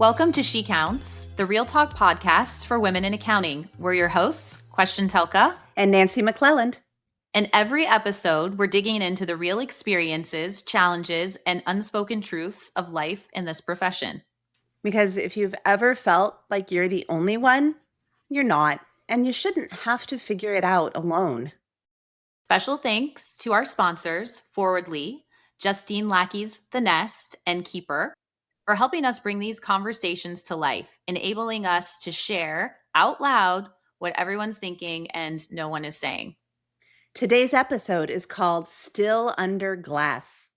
Welcome to She Counts, the Real Talk podcast for women in accounting. We're your hosts, Questian and Nancy McClelland. In every episode, we're digging into the real experiences, challenges, and unspoken truths of life in this profession. Because if you've ever felt like you're the only one, you're not, and you shouldn't have to figure it out alone. Special thanks to our sponsors, Forwardly, Justine Lackey's The Nest, and Keeper, for helping us bring these conversations to life, enabling us to share out loud what everyone's thinking and no one is saying. Today's episode is called Still Under Glass.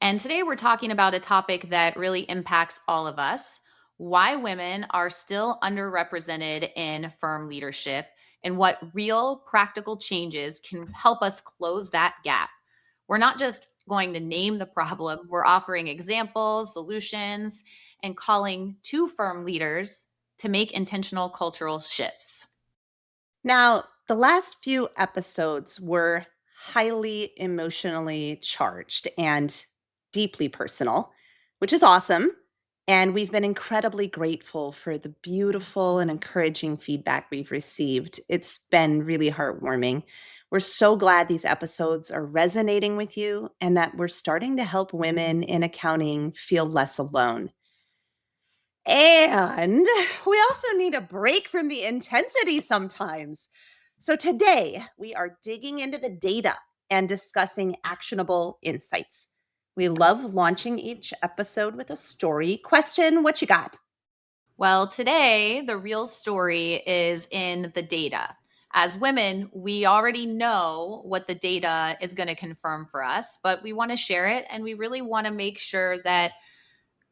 And today we're talking about a topic that really impacts all of us: why women are still underrepresented in firm leadership and what real practical changes can help us close that gap. We're not just going to name the problem, we're offering examples, solutions, and calling to firm leaders to make intentional cultural shifts. Now, the last few episodes were highly emotionally charged and deeply personal, which is awesome. And we've been incredibly grateful for the beautiful and encouraging feedback we've received. It's been really heartwarming. We're so glad these episodes are resonating with you and that we're starting to help women in accounting feel less alone. And we also need a break from the intensity sometimes. So today we are digging into the data and discussing actionable insights. We love launching each episode with a story. Questian, what you got? Well, today the real story is in the data. As women, we already know what the data is going to confirm for us, but we want to share it, and we really want to make sure that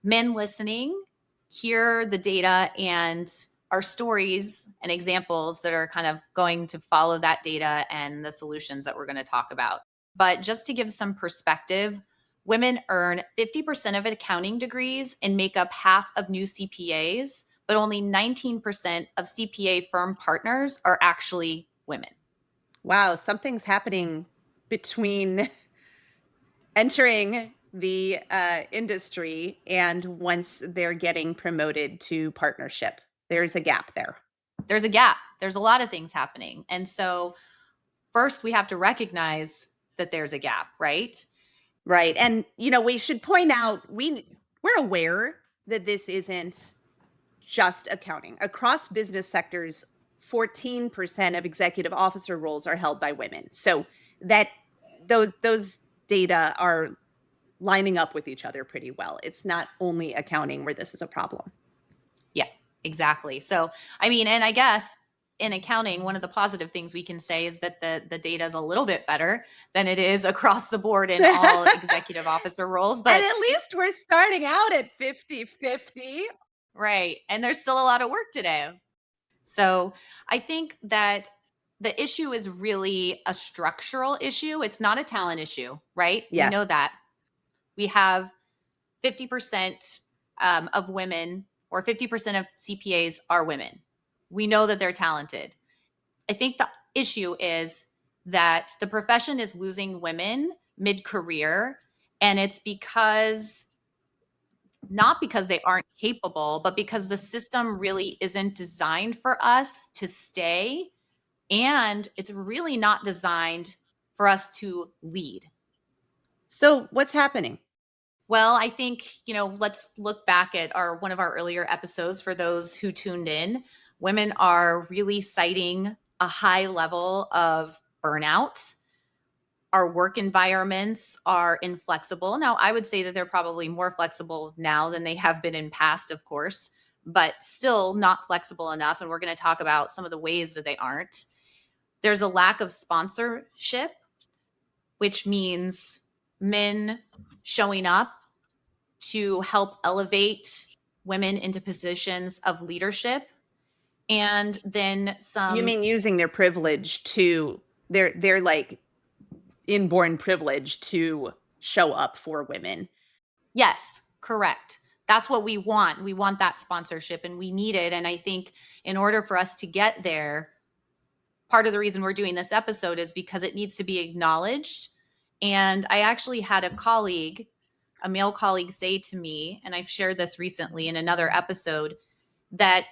men listening hear the data and our stories and examples that are kind of going to follow that data and the solutions that we're going to talk about. But just to give some perspective, women earn 50% of accounting degrees and make up half of new CPAs, but only 19% of CPA firm partners are actually women. Wow, something's happening between entering the industry and once they're getting promoted to partnership. There's a gap there. There's a gap. There's a lot of things happening. And so first we have to recognize that there's a gap, right? Right. And, we should point out we're aware that this isn't just accounting. Across business sectors, 14% of executive officer roles are held by women. So that those data are lining up with each other pretty well. It's not only accounting where this is a problem. Yeah, exactly. So, and I guess in accounting, one of the positive things we can say is that the data is a little bit better than it is across the board in all executive officer roles. But and at least we're starting out at 50-50. Right. And there's still a lot of work to do. So I think that the issue is really a structural issue. It's not a talent issue, right? Yes. We know that. We have 50% of women, or 50% of CPAs are women. We know that they're talented. I think the issue is that the profession is losing women mid-career, and it's not because they aren't capable, but because the system really isn't designed for us to stay, and it's really not designed for us to lead. So what's happening? Well, I think, let's look back at one of our earlier episodes for those who tuned in. Women are really citing a high level of burnout. Our work environments are inflexible. Now, I would say that they're probably more flexible now than they have been in past, of course, but still not flexible enough. And we're going to talk about some of the ways that they aren't. There's a lack of sponsorship, which means men showing up to help elevate women into positions of leadership. And then some. You mean using their privilege to their like inborn privilege to show up for women? Yes, correct. That's what we want. We want that sponsorship, and we need it. And I think in order for us to get there, part of the reason we're doing this episode is because it needs to be acknowledged. And I actually had a colleague a male colleague say to me, and I've shared this recently in another episode, that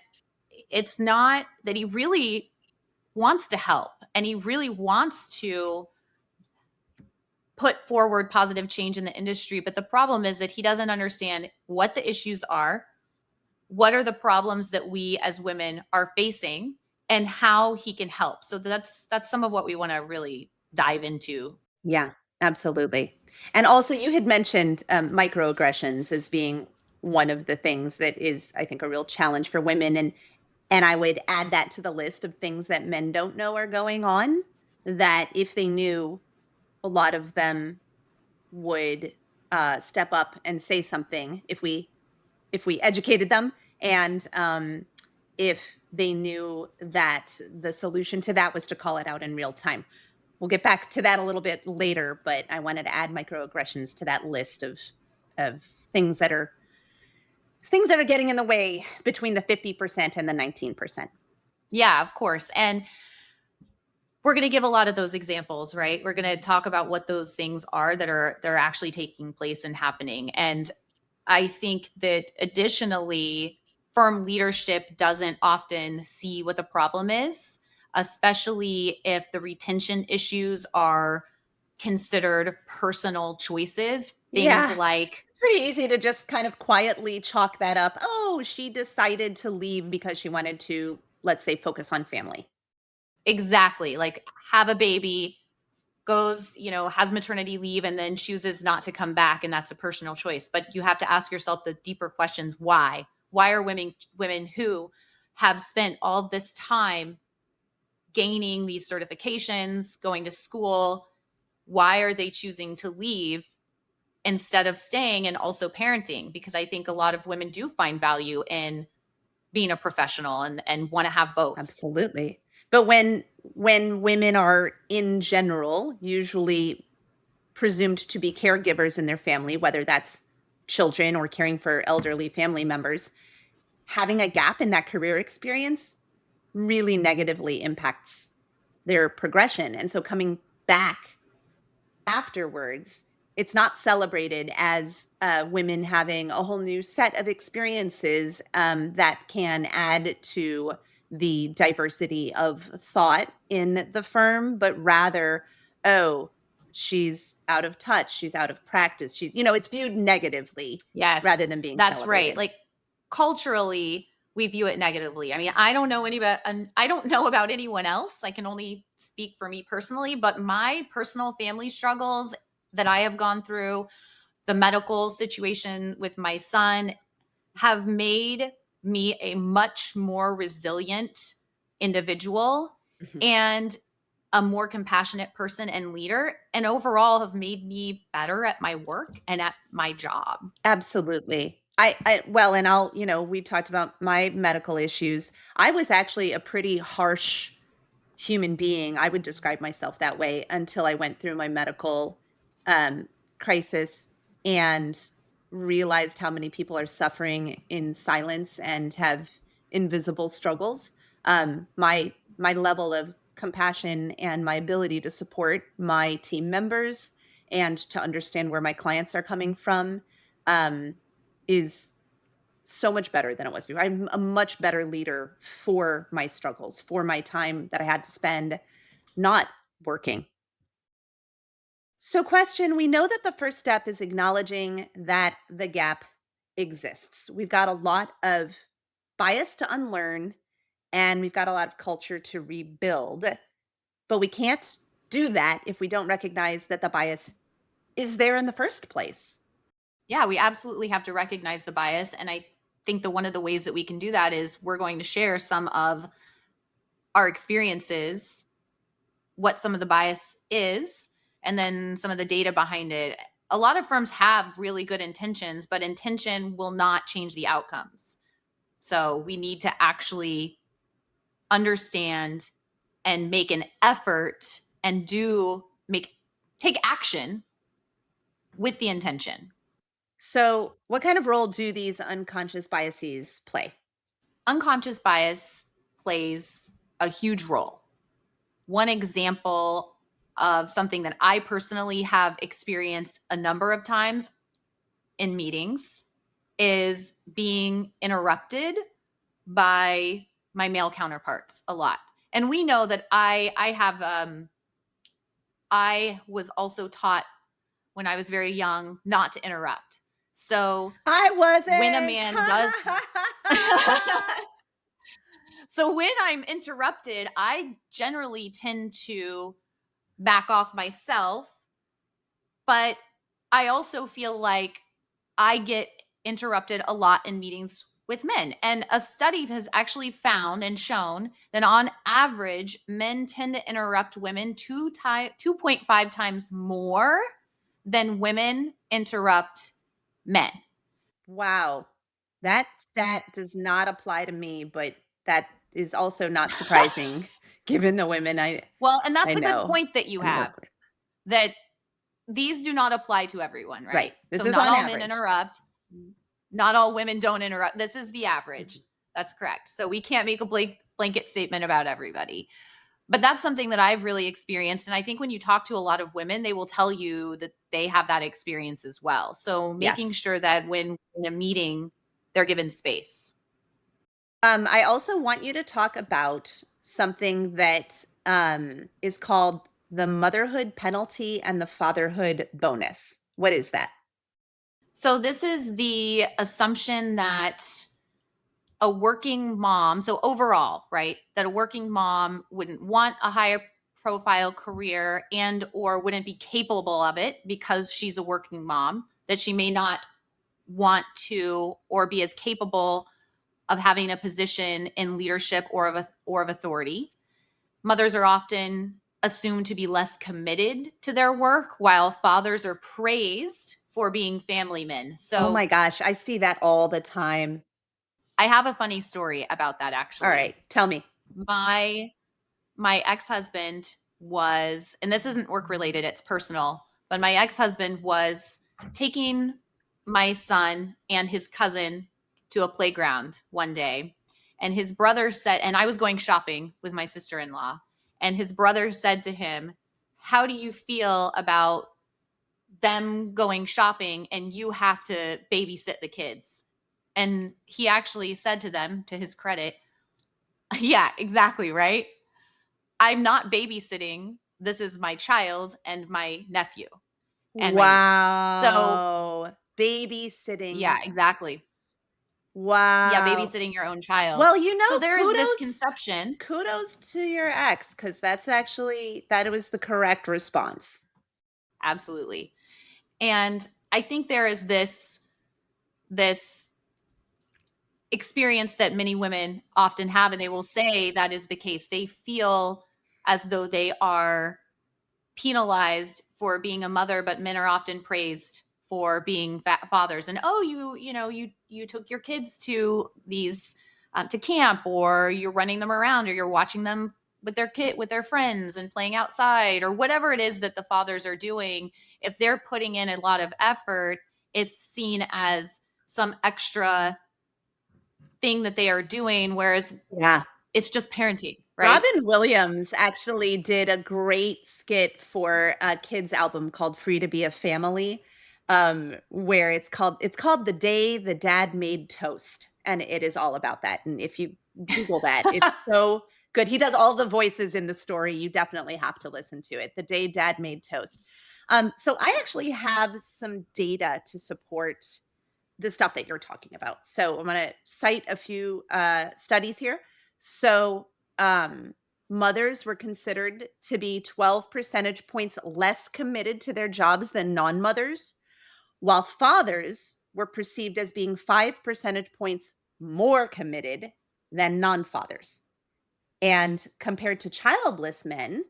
it's not that he really wants to help and he really wants to put forward positive change in the industry. But the problem is that he doesn't understand what the issues are, what are the problems that we as women are facing, and how he can help. So that's some of what we want to really dive into. Yeah, absolutely. And also, you had mentioned microaggressions as being one of the things that is, I think, a real challenge for women. And I would add that to the list of things that men don't know are going on. That if they knew, a lot of them would step up and say something if we educated them, and if they knew that the solution to that was to call it out in real time. We'll get back to that a little bit later, but I wanted to add microaggressions to that list of things that are things that are getting in the way between the 50% and the 19%. Yeah, of course. And we're going to give a lot of those examples, right? We're going to talk about what those things are that are they're actually taking place and happening. And I think that additionally, firm leadership doesn't often see what the problem is, especially if the retention issues are considered personal choices. Things Yeah. like, Pretty easy to just kind of quietly chalk that up. Oh, she decided to leave because she wanted to, let's say, focus on family. exactly, like have a baby, goes, has maternity leave and then chooses not to come back, and that's a personal choice. But you have to ask yourself the deeper questions. Why are women who have spent all this time gaining these certifications, going to school, why are they choosing to leave instead of staying and also parenting? Because I think a lot of women do find value in being a professional and want to have both. Absolutely. But when women are in general usually presumed to be caregivers in their family, whether that's children or caring for elderly family members, having a gap in that career experience really negatively impacts their progression. And so coming back afterwards, it's not celebrated as women having a whole new set of experiences that can add to the diversity of thought in the firm, but rather, oh, she's out of touch, she's out of practice, it's viewed negatively rather Yes, than being that's right. celebrated. Like culturally, we view it negatively. I mean, I don't know about anyone else. I can only speak for me personally, but my personal family struggles that I have gone through, the medical situation with my son, have made me a much more resilient individual Mhm. and a more compassionate person and leader, and overall have made me better at my work and at my job. Absolutely. Well, and we talked about my medical issues. I was actually a pretty harsh human being. I would describe myself that way until I went through my medical um, crisis and realized how many people are suffering in silence and have invisible struggles. My level of compassion and my ability to support my team members and to understand where my clients are coming from um, is so much better than it was before. I'm a much better leader for my struggles, for my time that I had to spend not working. So, question, we know that the first step is acknowledging that the gap exists. We've got a lot of bias to unlearn and we've got a lot of culture to rebuild, but we can't do that if we don't recognize that the bias is there in the first place. Yeah, we absolutely have to recognize the bias. And I think one of the ways that we can do that is we're going to share some of our experiences, what some of the bias is, and then some of the data behind it. A lot of firms have really good intentions, but intention will not change the outcomes. So we need to actually understand and make an effort and take action with the intention. So, what kind of role do these unconscious biases play? Unconscious bias plays a huge role. One example of something that I personally have experienced a number of times in meetings is being interrupted by my male counterparts a lot. And we know that I was also taught when I was very young not to interrupt. So I when a wasn't. man does so when I'm interrupted, I generally tend to back off myself, but I also feel like I get interrupted a lot in meetings with men. And a study has actually found and shown that on average, men tend to interrupt women 2.5 times more than women interrupt men. Wow. That stat does not apply to me, but that is also not surprising given the women Well, and I that's a good know point that you and have, work with. that these do not apply to everyone, Right. right? This So is not on all men average. interrupt, not all women don't interrupt. This is the average. Mhm. That's correct. So we can't make a blanket statement about everybody. But that's something that I've really experienced. And I think when you talk to a lot of women, they will tell you that they have that experience as well. So making Yes. sure that when in a meeting, they're given space. I also want you to talk about something that is called the motherhood penalty and the fatherhood bonus. What is that? So this is the assumption that a working mom, so overall, right, that a working mom wouldn't want a higher profile career and or wouldn't be capable of it because she's a working mom, that she may not want to or be as capable of having a position in leadership or of authority. Mothers are often assumed to be less committed to their work while fathers are praised for being family men. Oh So my gosh, I see that all the time. I have a funny story about that All actually. right, tell me. My my ex-husband was, and this isn't work related, it's personal, but my ex-husband was taking my son and his cousin to a playground one day. And his brother said, and I was going shopping with my sister-in-law, and his brother said to him, "How do you feel about them going shopping and you have to babysit the kids?" And he actually said to them, to his credit, "Yeah, exactly, right? I'm not babysitting. This is my child and my nephew and my niece." So, Wow. yeah, Babysitting. exactly. Yeah, Wow. babysitting your own child. Well, So there is this kudos conception. kudos to your ex cuz that was the correct response. Absolutely. And I think there is this experience that many women often have, and they will say that is the case. They feel as though they are penalized for being a mother, but men are often praised for being fathers. And oh, you took your kids to these to camp, or you're running them around, or you're watching them with their friends and playing outside, or whatever it is that the fathers are doing. If they're putting in a lot of effort, it's seen as some extra thing that they are doing, whereas Yeah. it's just parenting, right? Robin Williams actually did a great skit for a kids album called Free to Be a Family, where it's called The Day the Dad Made Toast, and it is all about that, and if you Google that, it's so good. He does all the voices in the story, you definitely have to listen to it, The Day Dad Made Toast. So I actually have some data to support the stuff that you're talking about. So I'm gonna cite a few, studies here. So um, mothers were considered to be 12 percentage points less committed to their jobs than non mothers, while fathers were perceived as being 5 percentage points more committed than non fathers. And compared to childless men,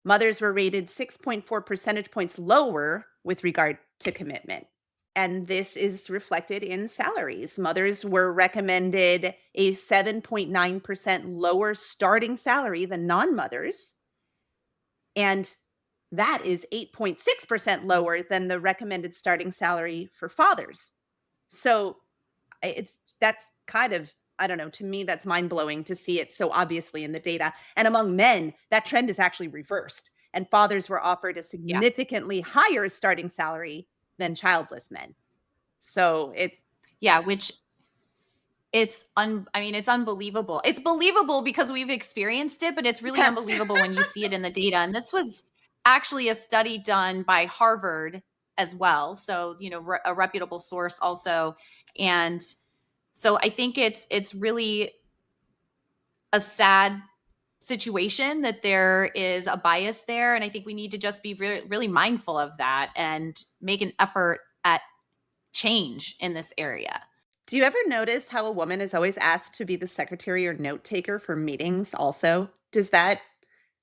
mothers were rated 6.4 percentage points lower with regard to commitment. And this is reflected in salaries. Mothers were recommended a 7.9% lower starting salary than non mothers. And that is 8.6% lower than the recommended starting salary for fathers. So it's that's kind of I don't know, to me that's mind-blowing to see it so obviously in the data. And among men, that trend is actually reversed and fathers were offered a Yeah. significantly higher starting salary than childless men. So it's Yeah, which I mean, it's unbelievable. It's believable because we've experienced it, but it's really yes. unbelievable when you see it in the data. And this was actually a study done by Harvard as well. So, a reputable source also. And so I think it's really a sad situation that there is a bias there, and I think we need to just be really, really mindful of that and make an effort at change in this area. Do you ever notice how a woman is always asked to be the secretary or note taker for meetings also? Does that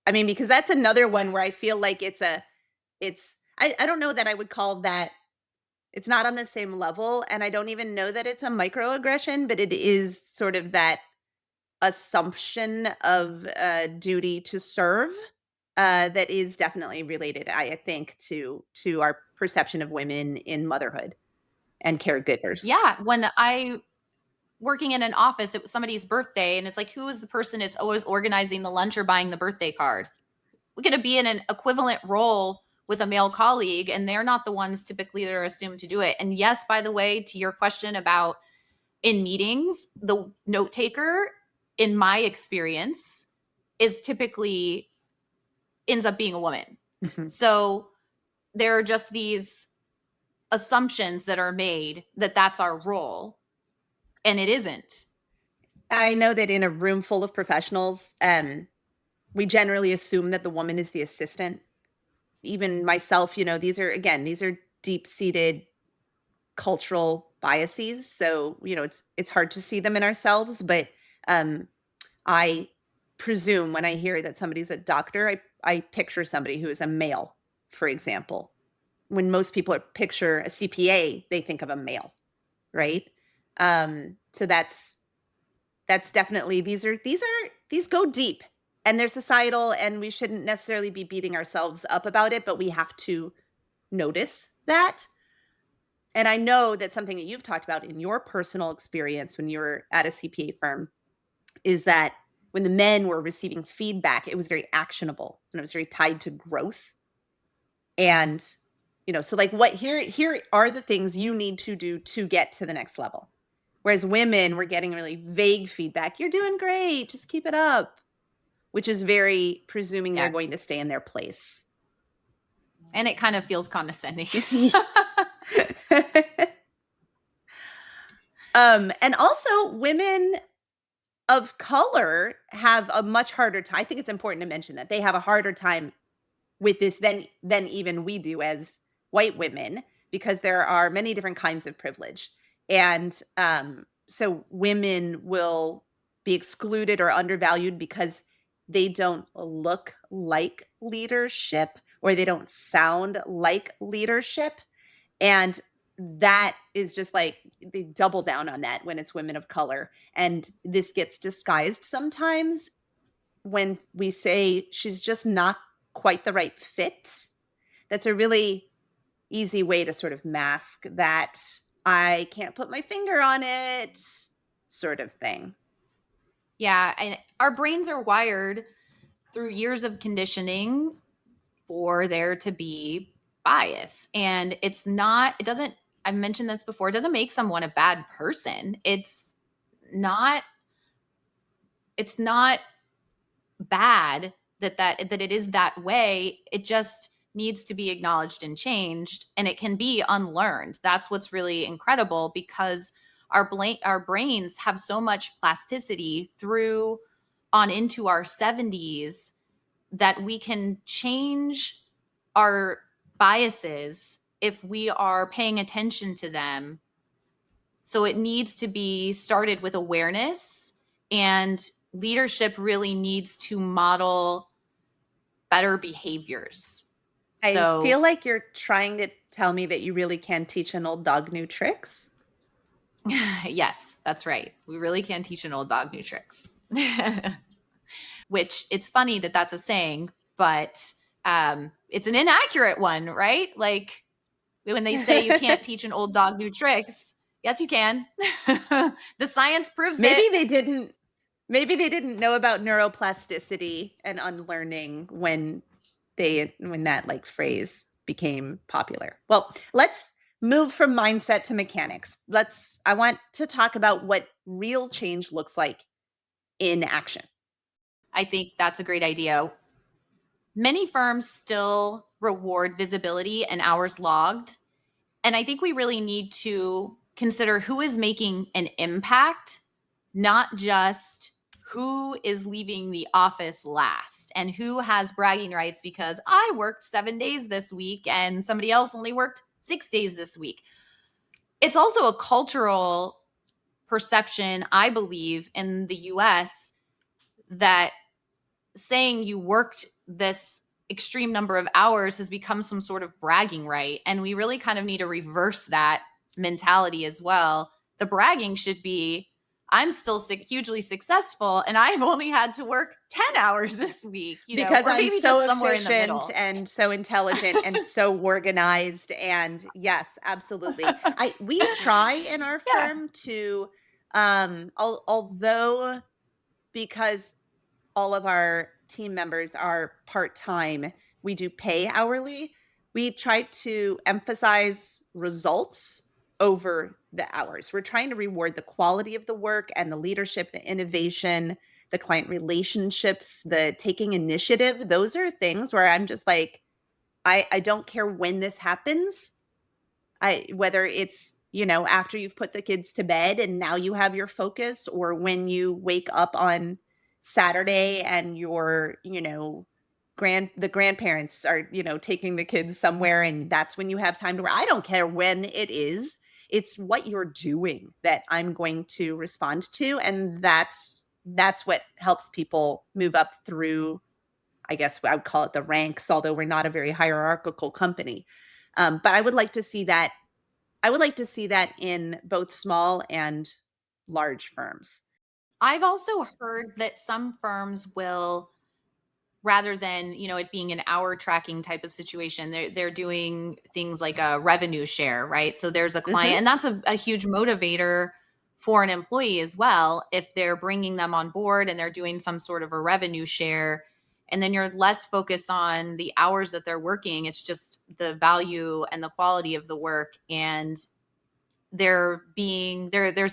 I mean, because that's another one where I feel like I don't know that I would call that it's not on the same level, and I don't even know that it's a microaggression, but it is sort of that assumption of duty to serve that is definitely related, I think, to our perception of women in motherhood and caregivers. Yeah, when I working in an office, it was somebody's birthday, and it's like, who is the person that's always organizing the lunch or buying the birthday card? We're going to be in an equivalent role with a male colleague, and they're not the ones typically that are assumed to do it. And yes, by the way, to your question about in meetings, the note taker, in my experience, is typically ends up being a woman. Mhm. So there are just these assumptions that are made that that's our role, and it isn't. I know that in a room full of professionals, we generally assume that the woman is the assistant. Even myself, these are deep-seated cultural biases. So, it's hard to see them in ourselves, but um I presume when I hear that somebody's a doctor, I picture somebody who is a male, for example. When most people picture a CPA, they think of a male, right? So that's definitely these go deep and they're societal and we shouldn't necessarily be beating ourselves up about it, but we have to notice that. And I know that something that you've talked about in your personal experience when you were at a CPA firm is that when the men were receiving feedback, it was very actionable and it was very tied to growth. And, so like what here are the things you need to do to get to the next level. Whereas women were getting really vague feedback. You're doing great. Just keep it up, which is very presuming they're Yeah. going to stay in their place. And it kind of feels condescending. And also women of color have a much harder time. I think it's important to mention that they have a harder time with this than even we do as white women because there are many different kinds of privilege. And so women will be excluded or undervalued because they don't look like leadership or they don't sound like leadership. And that is just like they double down on that when it's women of color. And this gets disguised sometimes when we say she's just not quite the right fit. That's a really easy way to sort of mask that I can't put my finger on it sort of thing. Yeah, and our brains are wired through years of conditioning for there to be bias. And it doesn't, I mentioned this before, it doesn't make someone a bad person. Not, it's not bad that it is that way. It just needs to be acknowledged and changed, and it can be unlearned. That's what's really incredible because our brains have so much plasticity through on into our 70s that we can change our biases if we are paying attention to them. So it needs to be started with awareness, and leadership really needs to model better behaviors. I feel So, like you're trying to tell me that you really can teach an old dog new tricks. yes, that's right. We really can teach an old dog new tricks. Which it's funny that that's a saying, but it's an inaccurate one, right? Like when they say you can't teach an old dog new tricks, yes, you can. The science proves it. maybe they didn't maybe they didn't know about neuroplasticity and unlearning when that like phrase became popular. Well, move from mindset to mechanics. I want to talk about what real change looks like in action. I think that's a great idea. Many firms still reward visibility and hours logged. And I think we really need to consider who is making an impact, not just who is leaving the office last and who has bragging rights because I worked 7 days this week and somebody else only worked 6 days this week. It's also a cultural perception, I believe, in the US that saying you worked this extreme number of hours has become some sort of bragging right. And we really kind of need to reverse that mentality as well. The bragging should be, I'm still hugely successful and I've only had to work 10 hours this week, Because or I'm maybe so just somewhere in the efficient middle. and so intelligent and so organized. And yes, absolutely. We try in our Yeah. firm to although because all of our team members are part-time, we do pay hourly. We try to emphasize results over the hours. We're trying to reward the quality of the work and the leadership, the innovation, the client relationships, the taking initiative. Those are things where I'm just like, I don't care when this happens. Whether it's, after you've put the kids to bed and now you have your focus, or when you wake up on Saturday and your, the grandparents are, taking the kids somewhere and that's when you have time to work. I don't care when it is. It's what you're doing that I'm going to respond to. And that's what helps people move up through, I guess I would call it the ranks, although we're not a very hierarchical company. But I would like to see that in both small and large firms. I've also heard that some firms will, rather than it being an hour tracking type of situation, they're doing things like a revenue share, right? So there's a client, Mhm. and that's a huge motivator for an employee as well if they're bringing them on board and they're doing some sort of a revenue share. And then you're less focused on the hours that they're working, it's just the value and the quality of the work. And there's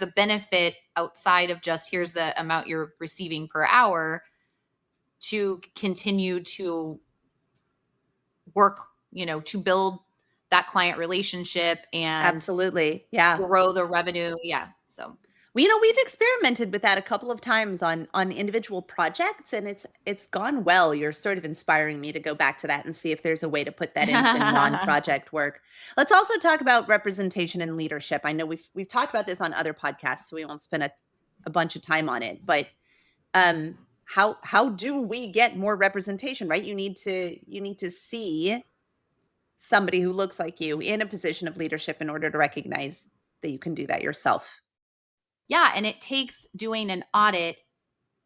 a benefit outside of just here's the amount you're receiving per hour to continue to work, to build that client relationship and Absolutely. Yeah. grow the revenue. Yeah. So, Well, we've experimented with that a couple of times on individual projects, and it's gone well. You're sort of inspiring me to go back to that and see if there's a way to put that into non-project work. Let's also talk about representation and leadership. I know we've talked about this on other podcasts, so we won't spend a bunch of time on it, but how do we get more representation, right? You need to see somebody who looks like you in a position of leadership in order to recognize that you can do that yourself. yeah. And it takes doing an audit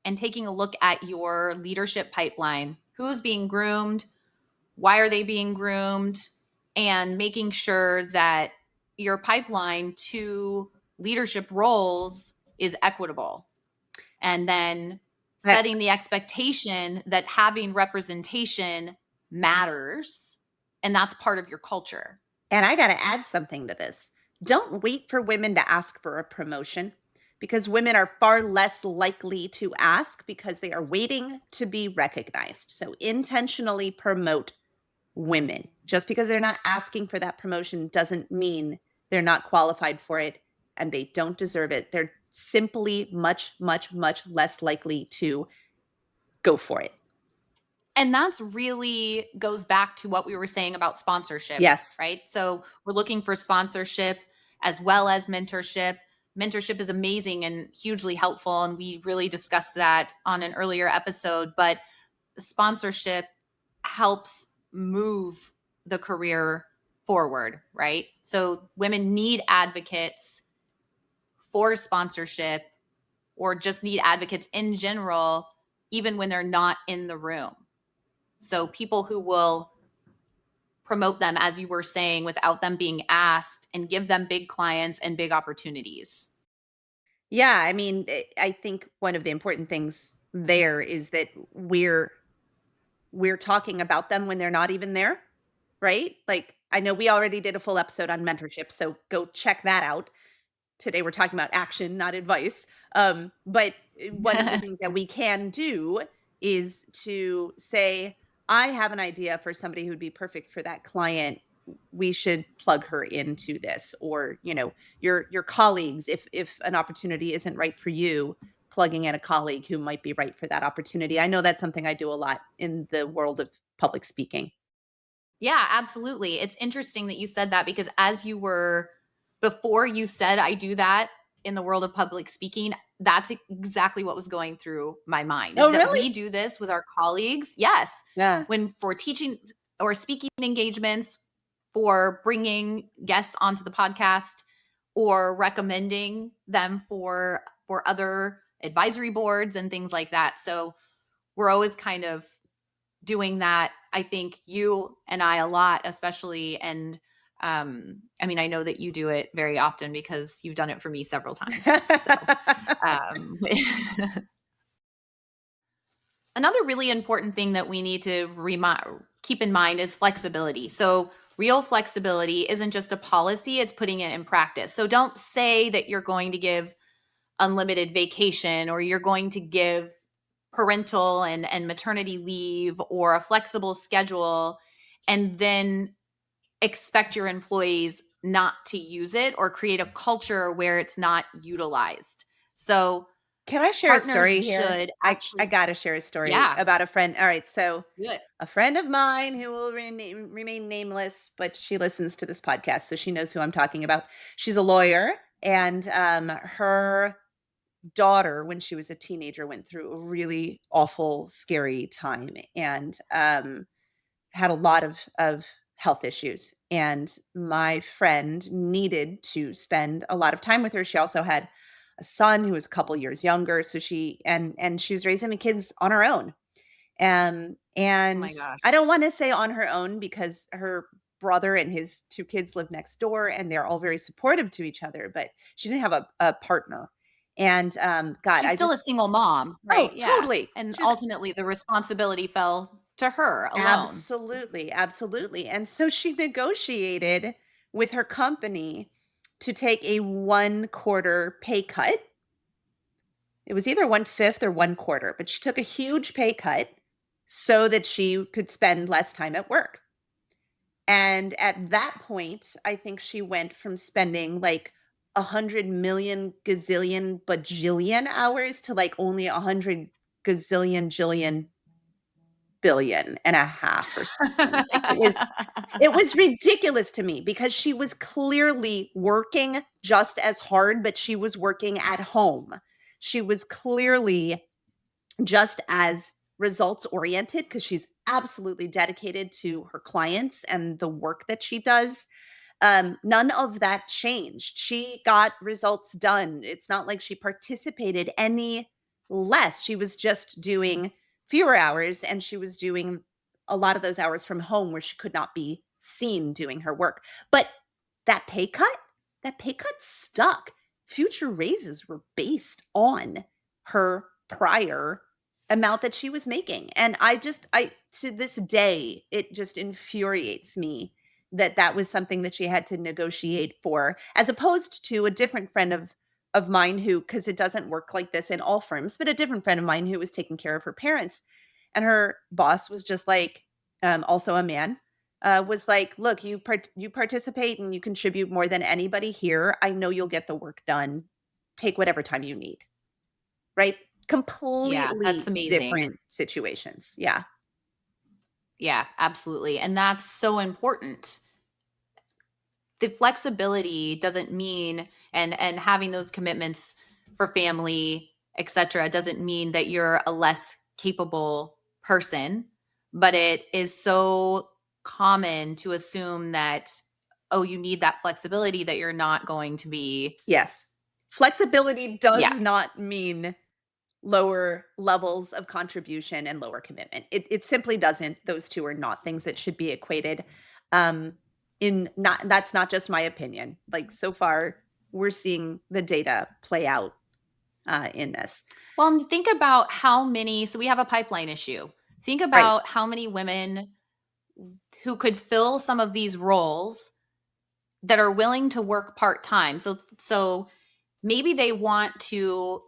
and taking a look at your leadership pipeline. Who's being groomed? Why are they being groomed? And making sure that your pipeline to leadership roles is equitable. And then I, setting the expectation that having representation matters and that's part of your culture. and I got to add something to this. Don't wait for women to ask for a promotion, because women are far less likely to ask because they are waiting to be recognized. So intentionally promote women. Just because they're not asking for that promotion doesn't mean they're not qualified for it and they don't deserve it. They're simply much, much, much less likely to go for it. And that's really goes back to what we were saying about sponsorship, Yes. right? So we're looking for sponsorship as well as mentorship. Mentorship is amazing and hugely helpful. And we really discussed that on an earlier episode. But sponsorship helps move the career forward, right? So women need advocates for sponsorship or just need advocates in general, even when they're not in the room. So people who will promote them, as you were saying, without them being asked and give them big clients and big opportunities. Yeah, I mean, I think one of the important things there is that we're talking about them when they're not even there, right? Like I know we already did a full episode on mentorship, so go check that out. Today we're talking about action, not advice. But one of the things that we can do is to say, I have an idea for somebody who'd be perfect for that client. We should plug her into this. Or, your colleagues, if an opportunity isn't right for you, plugging in a colleague who might be right for that opportunity. I know that's something I do a lot in the world of public speaking. Yeah, absolutely. It's interesting that you said that because before you said I do that in the world of public speaking, that's exactly what was going through my mind is Oh, that really? we do this with our colleagues. Yes. Yeah. When for teaching or speaking engagements, for bringing guests onto the podcast or recommending them for other advisory boards and things like that. So we're always kind of doing that. I think you and I a lot, especially. And I mean, I know that you do it very often because you've done it for me several times. So, um, another really important thing that we need to keep in mind is flexibility. So, real flexibility isn't just a policy, it's putting it in practice. So, don't say that you're going to give unlimited vacation or you're going to give parental and maternity leave or a flexible schedule and then expect your employees not to use it or create a culture where it's not utilized. So Can I share a partners story here? should I actually, gotta share a story yeah, about a friend. All right, so good. a friend of mine who will remain nameless, but she listens to this podcast, so she knows who I'm talking about. She's a lawyer, and her daughter, when she was a teenager, went through a really awful, scary time, and had a lot of health issues. And my friend needed to spend a lot of time with her. She also had a son who was a couple years younger, so she was raising the kids on her own. Oh And my gosh. I don't want to say on her own because her brother and his two kids live next door and they're all very supportive to each other, but she didn't have a partner. And God, She's I still a just single mom, oh, right? Yeah. totally. And She's ultimately the responsibility fell to her alone. absolutely, absolutely. And so she negotiated with her company to take a 1/4 pay cut. It was either 1/5 or 1/4, but she took a huge pay cut so that she could spend less time at work. And at that point, I think she went from spending like 100 million gazillion bajillion hours to like only 100 gazillion jillion billion and a half or something. Like it was ridiculous to me because she was clearly working just as hard, but she was working at home. She was clearly just as results oriented because she's absolutely dedicated to her clients and the work that she does. None of that changed. She got results done. It's not like she participated any less. She was just doing fewer hours and she was doing a lot of those hours from home where she could not be seen doing her work. But that pay cut, that pay cut stuck. Future raises were based on her prior amount that she was making. And I to this day, it just infuriates me that that was something that she had to negotiate for, as opposed to a different friend of mine who, because it doesn't work like this in all firms, but a different friend of mine who was taking care of her parents, and her boss was just like, also a man, was like, "Look, you participate and you contribute more than anybody here. I know you'll get the work done. Take whatever time you need." Right? Yeah, that's Completely amazing. different situations. Yeah. Yeah, absolutely. And that's so important. The flexibility doesn't mean and having those commitments for family, etc., doesn't mean that you're a less capable person, but it is so common to assume that oh, you need that flexibility that you're not going to be. Yes. Flexibility Yeah. does not mean lower levels of contribution and lower commitment. It simply doesn't. Those two are not things that should be equated. Um, in not That's not just my opinion. Like so far, we're seeing the data play out in this. Well, and think about how many, so we have a pipeline issue. Think Right. about how many women who could fill some of these roles that are willing to work part-time. So maybe they want to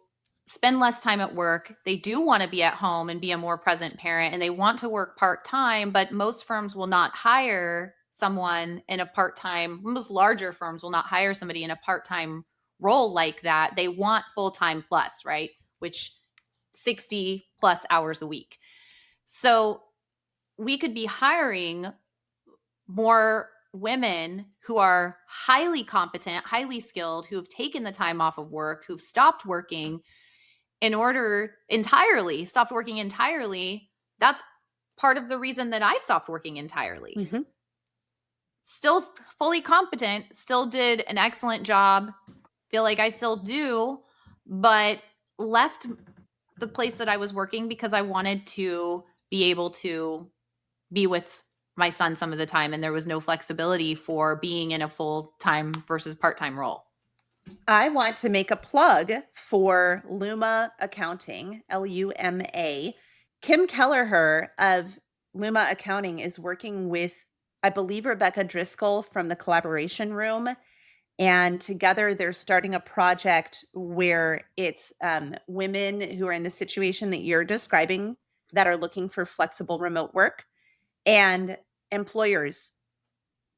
spend less time at work. They do want to be at home and be a more present parent, and they want to work part-time, but most firms will not hire someone in a part-time, most larger firms will not hire somebody in a part-time role like that. They want full-time plus, right? Which 60 plus hours a week. So we could be hiring more women who are highly competent, highly skilled, who have taken the time off of work, who've stopped working stopped working entirely. That's part of the reason that I stopped working entirely. Mm-hmm. Still fully competent, still did an excellent job, feel like I still do, but left the place that I was working because I wanted to be able to be with my son some of the time, and there was no flexibility for being in a full-time versus part-time role. I want to make a plug for Luma Accounting, Luma. Kim Kelleher of Luma Accounting is working with, I believe, Rebecca Driscoll from the Collaboration Room. And together they're starting a project where it's women who are in the situation that you're describing that are looking for flexible remote work, and employers,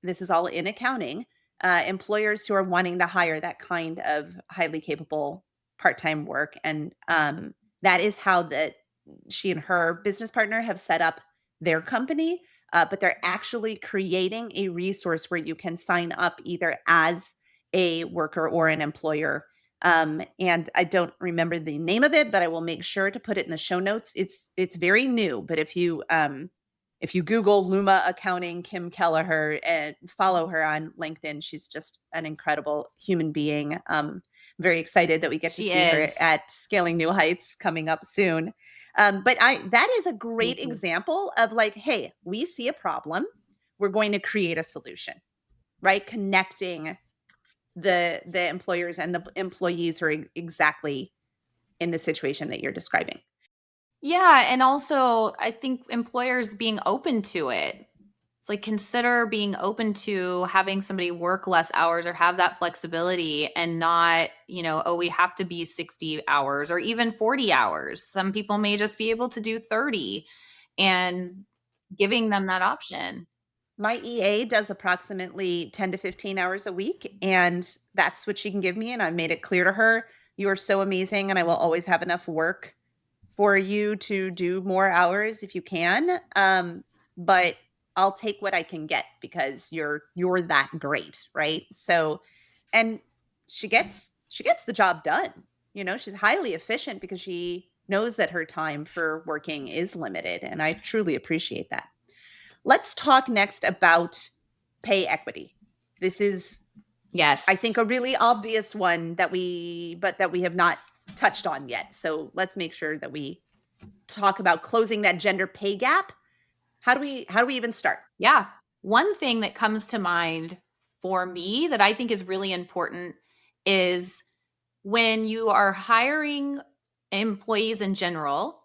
this is all in accounting, employers who are wanting to hire that kind of highly capable part-time work. And that is how that she and her business partner have set up their company. But they're actually creating a resource where you can sign up either as a worker or an employer. And I don't remember the name of it, but I will make sure to put it in the show notes. It's very new, but if you Google Luma Accounting Kim Kelleher and follow her on LinkedIn, she's just an incredible human being. Very excited that we get to She see her is. at Scaling New Heights coming up soon. But that is a great example of like, hey, we see a problem, we're going to create a solution, right? Connecting the employers and the employees who are exactly in the situation that you're describing. Yeah, and also I think employers being open to it. It's like consider being open to having somebody work less hours or have that flexibility and not, oh, we have to be 60 hours or even 40 hours. Some people may just be able to do 30 and giving them that option. My EA does approximately 10 to 15 hours a week, and that's what she can give me. And I've made it clear to her, you are so amazing, and I will always have enough work for you to do more hours if you can. But I'll take what I can get because you're that great, right? So, and she gets the job done. She's highly efficient because she knows that her time for working is limited, and I truly appreciate that. Let's talk next about pay equity. This is, I think, Yes. a really obvious one that we have not touched on yet. So let's make sure that we talk about closing that gender pay gap. How do we even start? Yeah. One thing that comes to mind for me that I think is really important is when you are hiring employees in general,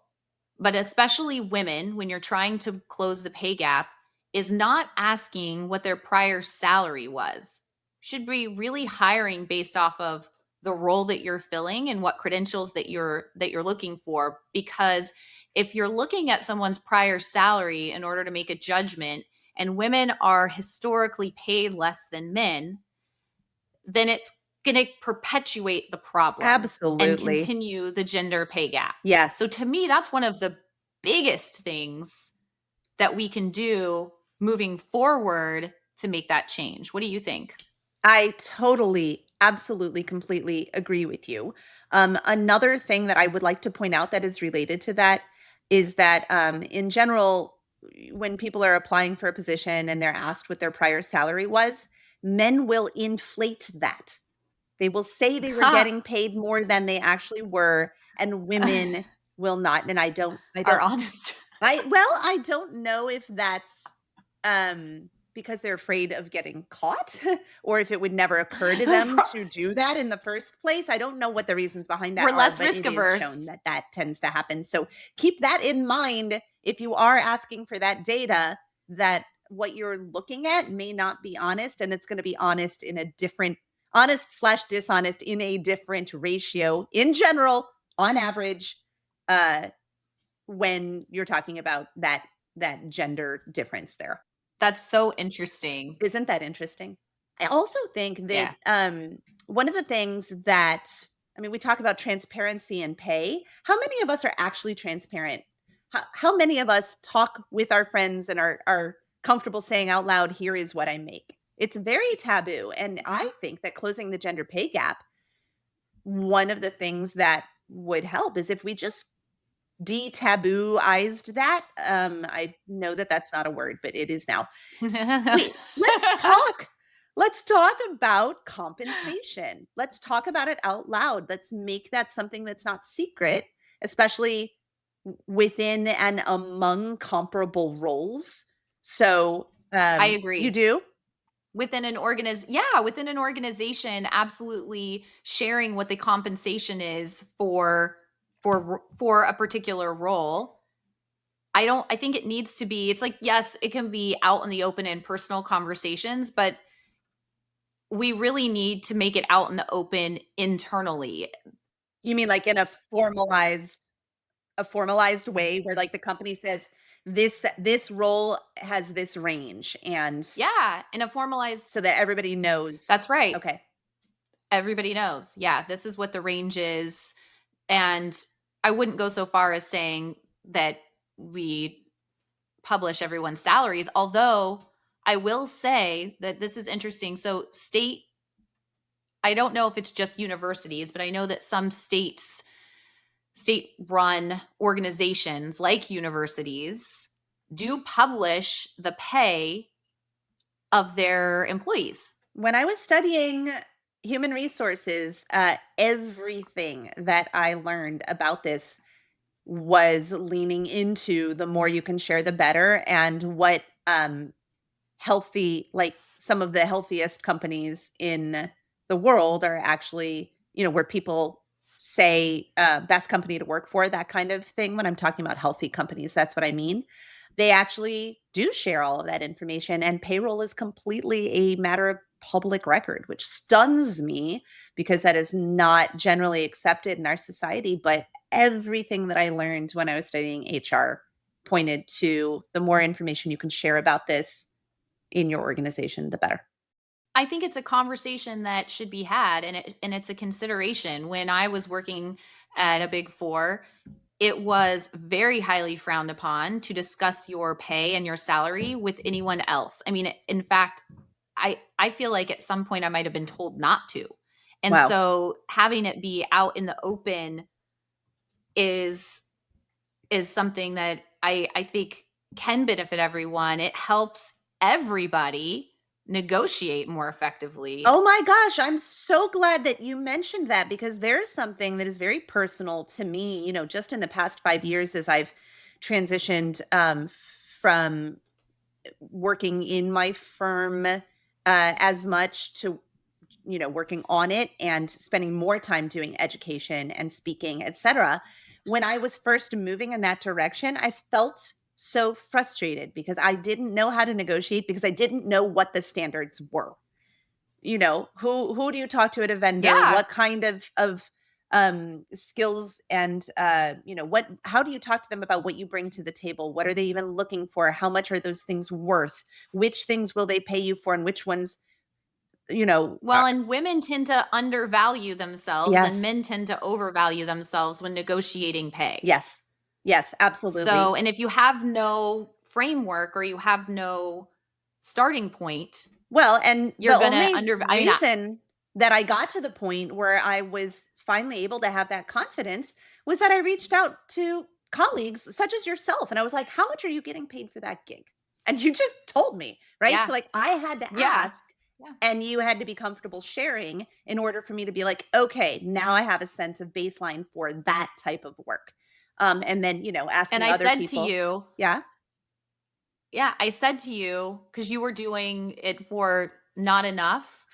but especially women, when you're trying to close the pay gap, is not asking what their prior salary was. Should be really hiring based off of the role that you're filling and what credentials that you're looking for, because if you're looking at someone's prior salary in order to make a judgment, and women are historically paid less than men, then it's going to perpetuate the problem and Absolutely. continue the gender pay gap. So Yes. to me, that's one of the biggest things that we can do moving forward to make that change. What do you think? I totally, absolutely, completely agree with you. Another thing that I would like to point out that is related to that is that in general, when people are applying for a position and they're asked what their prior salary was, men will inflate that. They will say they were Ha! getting paid more than they actually were, and women will not. And Are honest. I don't know if that's because they're afraid of getting caught or if it would never occur to them to do that in the first place. I don't know what the reasons behind that We're are, less but risk it is shown averse. that that tends to happen. So keep that in mind if you are asking for that data, that what you're looking at may not be honest, and it's going to be honest/dishonest in a different ratio in general, on average, uh, when you're talking about that gender difference there. That's so interesting. Isn't that interesting? I also think that Yeah. one of the things that, I mean, we talk about transparency and pay. How many of us are actually transparent? How many of us talk with our friends and are comfortable saying out loud, here is what I make? It's very taboo. And I think that closing the gender pay gap, one of the things that would help is if we just de-tabooized that. I know that that's not a word, but it is now. Wait, let's talk about compensation. Let's talk about it out loud. Let's make that something that's not secret, especially within and among comparable roles. So, I you agree. do? Within an organization, absolutely sharing what the compensation is for a particular role. I think it needs to be, it's like, yes, it can be out in the open in personal conversations, but we really need to make it out in the open internally. You mean like in a formalized way where like the company says this role has this range, and Yeah, in a formalized. so that everybody knows. That's right. Okay. Everybody knows. Yeah, this is what the range is. And I wouldn't go so far as saying that we publish everyone's salaries, although I will say that this is interesting. So, I don't know if it's just universities, but I know that some state run organizations like universities do publish the pay of their employees. When I was studying human resources, everything that I learned about this was leaning into the more you can share, the better, and what healthy, like some of the healthiest companies in the world are actually, where people say best company to work for, that kind of thing. When I'm talking about healthy companies, that's what I mean. They actually do share all of that information, and payroll is completely a matter of public record, which stuns me because that is not generally accepted in our society. But everything that I learned when I was studying HR pointed to the more information you can share about this in your organization, the better. I think it's a conversation that should be had, and it's a consideration. When I was working at a big 4, it was very highly frowned upon to discuss your pay and your salary with anyone else. I mean, in fact, I feel like at some point I might have been told not to. And Wow. so having it be out in the open is something that I think can benefit everyone. It helps everybody negotiate more effectively. Oh my gosh, I'm so glad that you mentioned that, because there's something that is very personal to me, just in the past 5 years as I've transitioned from working in my firm as much to working on it and spending more time doing education and speaking, etc. When I was first moving in that direction, I felt so frustrated because I didn't know how to negotiate, because I didn't know what the standards were. Who do you talk to at a vendor? Yeah. What kind of skills, and what how do you talk to them about what you bring to the table? What are they even looking for? How much are those things worth? Which things will they pay you for, and which ones, Well, and women tend to undervalue themselves and yes. men tend to overvalue themselves when negotiating pay. Yes. Yes, So, absolutely. and if you have no framework or you have no starting point, Well, and you're the going to only under I mean, reason that I got to the point where I was finally able to have that confidence was that I reached out to colleagues such as yourself, and I was like, "How much are you getting paid for that gig?" And you just told me, right? So, yeah. like, I had to Yeah. ask, Yeah. and you had to be comfortable sharing in order for me to be like, "Okay, now I have a sense of baseline for that type of work." And then, And asking I other said to people. you, Yeah? yeah, I said to you, because you were doing it for not enough.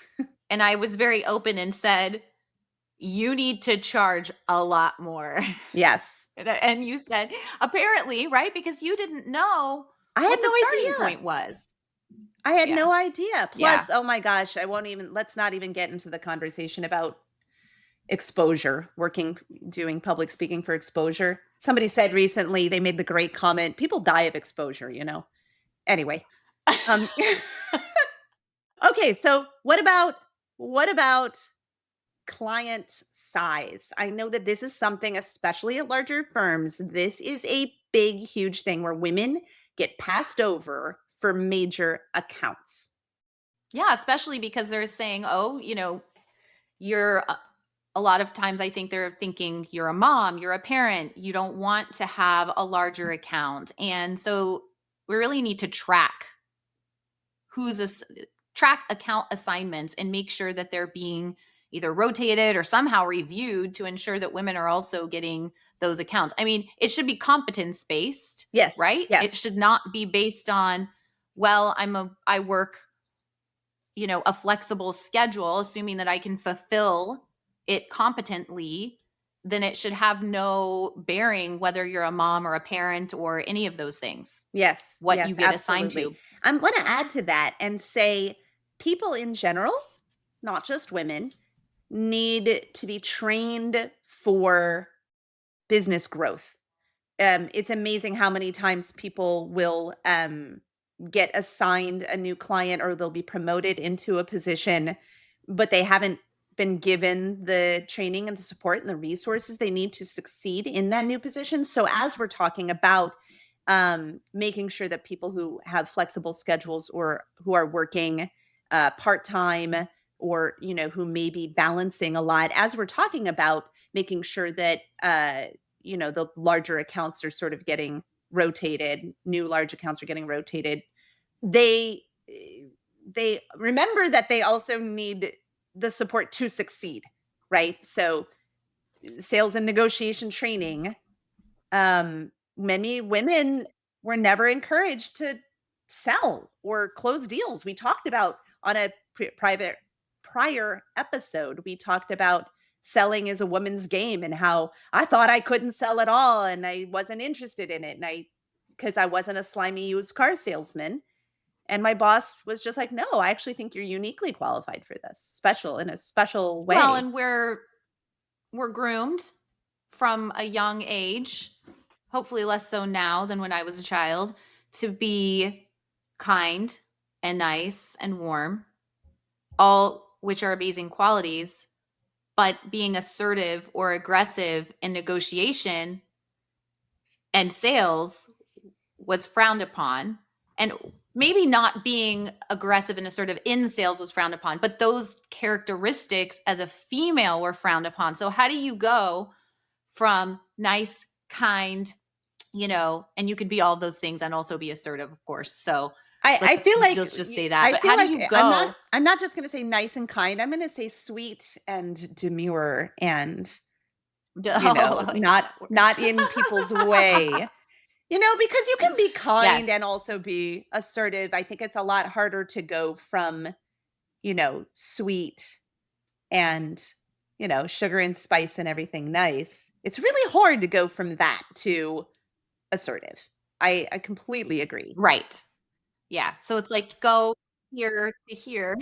And I was very open and said, you need to charge a lot more. Yes. And you said, apparently, right? Because you didn't know I had what the no starting idea. point was. I had Yeah. no idea. Yeah. Plus, oh my gosh, let's not even get into the conversation about exposure, doing public speaking for exposure. Somebody said recently, they made the great comment, people die of exposure, you know? Anyway, um, okay, so what about client size? I know that this is something, especially at larger firms, this is a big, huge thing where women get passed over for major accounts. Yeah, especially because they're saying, "Oh, you're a lot of times I think they're thinking you're a mom, you're a parent, you don't want to have a larger account." And so we really need to who's a track account assignments and make sure that they're being either rotated or somehow reviewed to ensure that women are also getting those accounts. I mean, it should be competence based, Yes, right? It yes, should not be based on, well, I work, a flexible schedule, assuming that I can fulfill it competently, then it should have no bearing whether you're a mom or a parent or any of those things, yes, what you yes, get assigned absolutely. to. I'm going to add to that and say people in general, not just women, need to be trained for business growth. It's amazing how many times people will get assigned a new client or they'll be promoted into a position, but they haven't been given the training and the support and the resources they need to succeed in that new position. So, as we're talking about making sure that people who have flexible schedules or who are working part time or who may be balancing a lot, as we're talking about making sure that the larger accounts are sort of getting rotated, new large accounts are getting rotated. They they remember that they also need the support to succeed, right? So sales and negotiation training, many women were never encouraged to sell or close deals. We talked about on a private prior episode, we talked about selling is a woman's game and how I thought I couldn't sell at all and I wasn't interested in it. And because I wasn't a slimy used car salesman. And my boss was just like, no, I actually think you're uniquely qualified for this, special in a special Well, way. and we're groomed from a young age, hopefully less so now than when I was a child, to be kind and nice and warm, all which are amazing qualities. But being assertive or aggressive in negotiation and sales was frowned upon. And maybe not being aggressive and assertive in sales was frowned upon, but those characteristics as a female were frowned upon. So, how do you go from nice, kind, and you could be all those things and also be assertive, of course. So, I let's feel like just say that. I But feel how do like you I'm not go? I'm not just gonna say nice and kind. I'm gonna say sweet and demure and not in people's way. Because you can be kind Yes. and also be assertive. I think it's a lot harder to go from, sweet and, sugar and spice and everything nice. It's really hard to go from that to assertive. I completely agree. Right. Yeah. So it's like go here to here.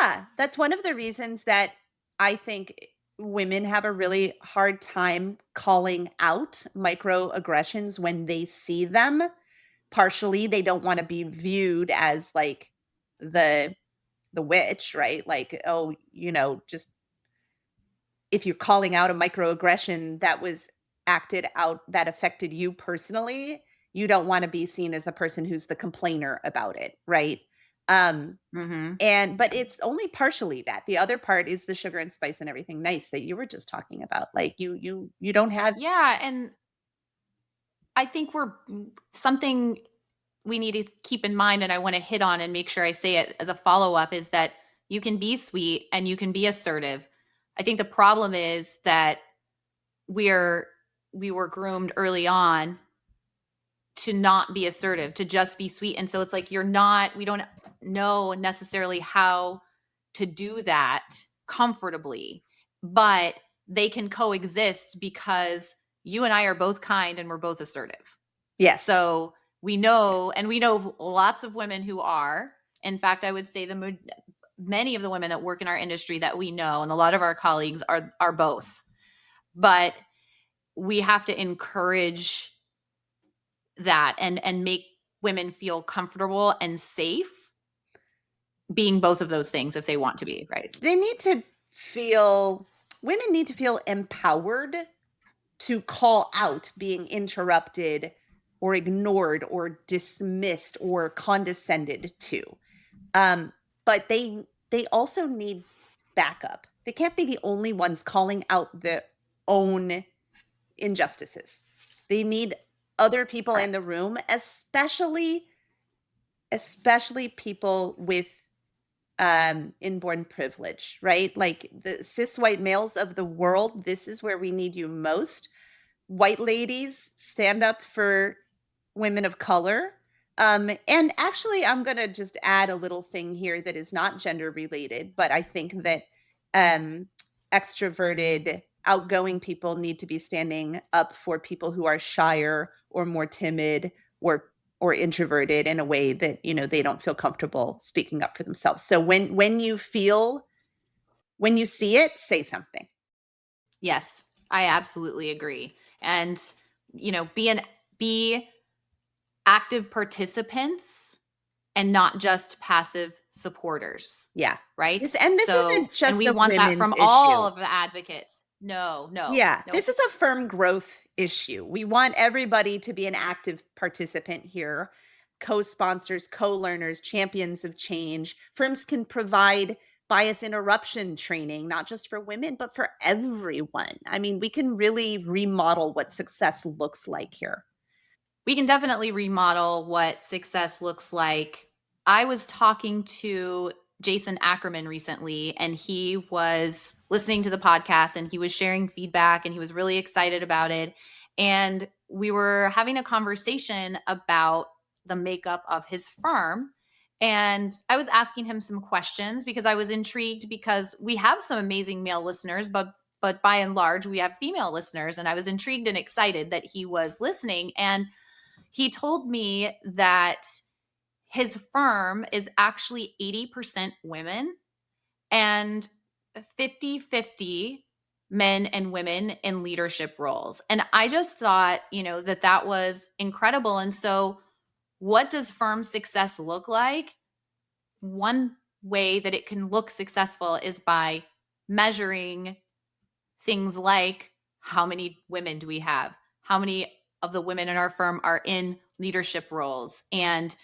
Yeah, that's one of the reasons that I think women have a really hard time calling out microaggressions when they see them. Partially, they don't want to be viewed as like the the witch, right? Like, oh, just if you're calling out a microaggression that was acted out that affected you personally, you don't want to be seen as the person who's the complainer about it, right? Um Hmm. but it's only partially that. The other part is the sugar and spice and everything nice that you were just talking about. Like you don't have. Yeah. And I think something we need to keep in mind, and I want to hit on and make sure I say it as a follow up, is that you can be sweet and you can be assertive. I think the problem is that we're we were groomed early on to not be assertive, to just be sweet. And so it's like we don't know necessarily how to do that comfortably, but they can coexist because you and I are both kind and we're both assertive. Yes. So We know, Yes. and we know lots of women who are. In fact, I would say many of the women that work in our industry that we know, and a lot of our colleagues are both. But we have to encourage that and make women feel comfortable and safe being both of those things if they want to be, right? They need to feel Women need to feel empowered to call out being interrupted or ignored or dismissed or condescended to. Um, but they also need backup. They can't be the only ones calling out their own injustices. They need other people in Correct. the room, especially people with inborn privilege, right? Like the cis white males of the world, this is where we need you most. White ladies, stand up for women of color. And actually, I'm going to just add a little thing here that is not gender related, but I think that um, extroverted, outgoing people need to be standing up for people who are shyer or more timid or introverted in a way that they don't feel comfortable speaking up for themselves. So when you see it, say something. Yes, I absolutely agree. And be active participants and not just passive supporters, Yeah. right? This So, isn't and just we a want that women's from all issue. of the advocates. No, no, Yeah, no. this is a firm growth issue. We want everybody to be an active participant here. Co-sponsors, co-learners, champions of change. Firms can provide bias interruption training, not just for women, but for everyone. I mean, we can really remodel what success looks like here. We can definitely remodel what success looks like. I was talking to Jason Ackerman recently, and he was listening to the podcast and he was sharing feedback and he was really excited about it. And we were having a conversation about the makeup of his firm. And I was asking him some questions because I was intrigued because we have some amazing male listeners, but by and large we have female listeners, and I was intrigued and excited that he was listening. And he told me that his firm is actually 80% women and 50-50 men and women in leadership roles. And I just thought, that that was incredible. And so, what does firm success look like? One way that it can look successful is by measuring things like how many women do we have? How many of the women in our firm are in leadership roles? And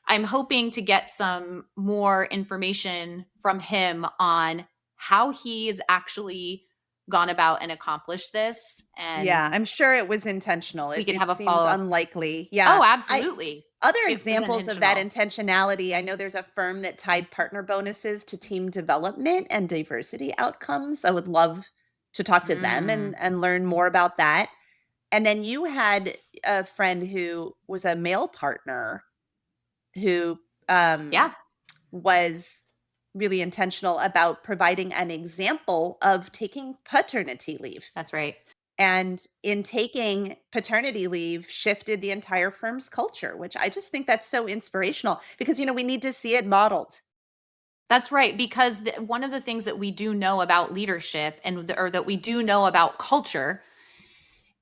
I'm hoping to get some more information from him on how he's actually gone about and accomplished this. And Yeah, I'm sure it was intentional. we It can it have a seems follow up. unlikely. Yeah. Oh, I absolutely. Other It was examples of that intentional. intentionality, I know there's a firm that tied partner bonuses to team development and diversity outcomes. I would love to talk to them Mm, and learn more about that. And then you had a friend who was a male partner who yeah, was really intentional about providing an example of taking paternity leave. that's right. And in taking paternity leave, shifted the entire firm's culture, which I just think that's so inspirational because, we need to see it modeled. That's right, because one of the things that we do know about leadership or that we do know about culture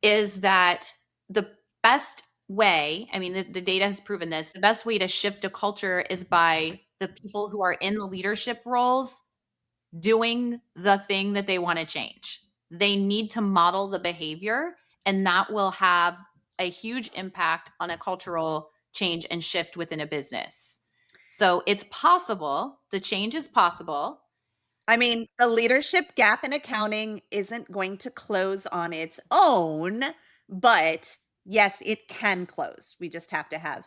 is that the best way, I mean, the data has proven this, the best way to shift a culture is by the people who are in the leadership roles doing the thing that they want to change. They need to model the behavior, and that will have a huge impact on a cultural change and shift within a business. So it's possible, the change is possible. I mean, the leadership gap in accounting isn't going to close on its own, but yes, it can close. We just have to have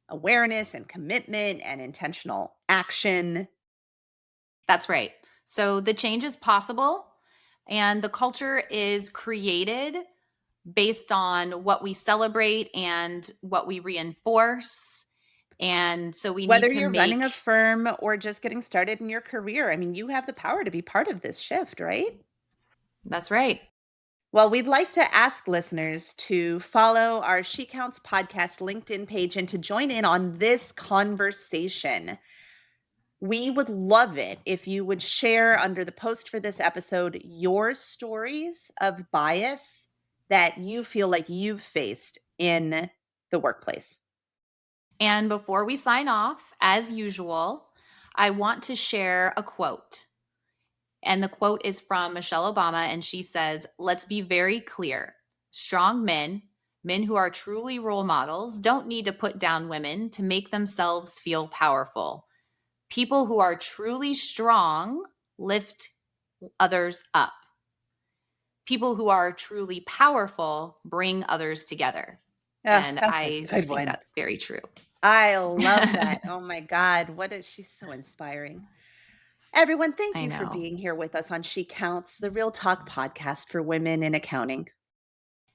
awareness and commitment and intentional action. That's right. So the change is possible, and the culture is created based on what we celebrate and what we reinforce. And so we need Whether to you're running a make firm or just getting started in your career, I mean, you have the power to be part of this shift, right? that's right. Well, we'd like to ask listeners to follow our She Counts podcast LinkedIn page and to join in on this conversation. We would love it if you would share under the post for this episode your stories of bias that you feel like you've faced in the workplace. And before we sign off, as usual, I want to share a quote. And the quote is from Michelle Obama, and she says, "Let's be very clear. Strong men, men who are truly role models, don't need to put down women to make themselves feel powerful. People who are truly strong lift others up. People who are truly powerful bring others together." Oh, And that's a I good just think one. that's very true. I love that. Oh my God. She's so inspiring. Everyone, thank I you for know. being here with us on She Counts, the Real Talk podcast for women in accounting.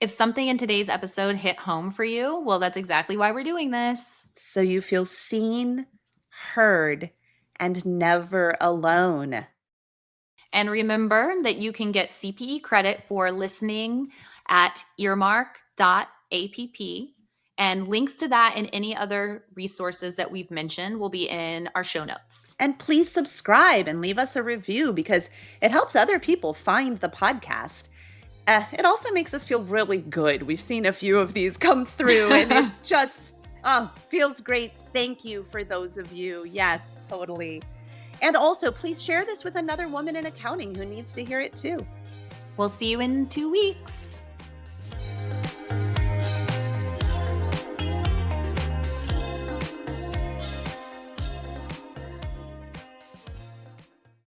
If something in today's episode hit home for you, well, that's exactly why we're doing this. So you feel seen, heard, and never alone. And remember that you can get CPE credit for listening at earmark.app. And links to that and any other resources that we've mentioned will be in our show notes. And please subscribe and leave us a review because it helps other people find the podcast. It also makes us feel really good. We've seen a few of these come through and it's just, feels great. Thank you for those of you. Yes, totally. And also, please share this with another woman in accounting who needs to hear it too. We'll see you in 2 weeks.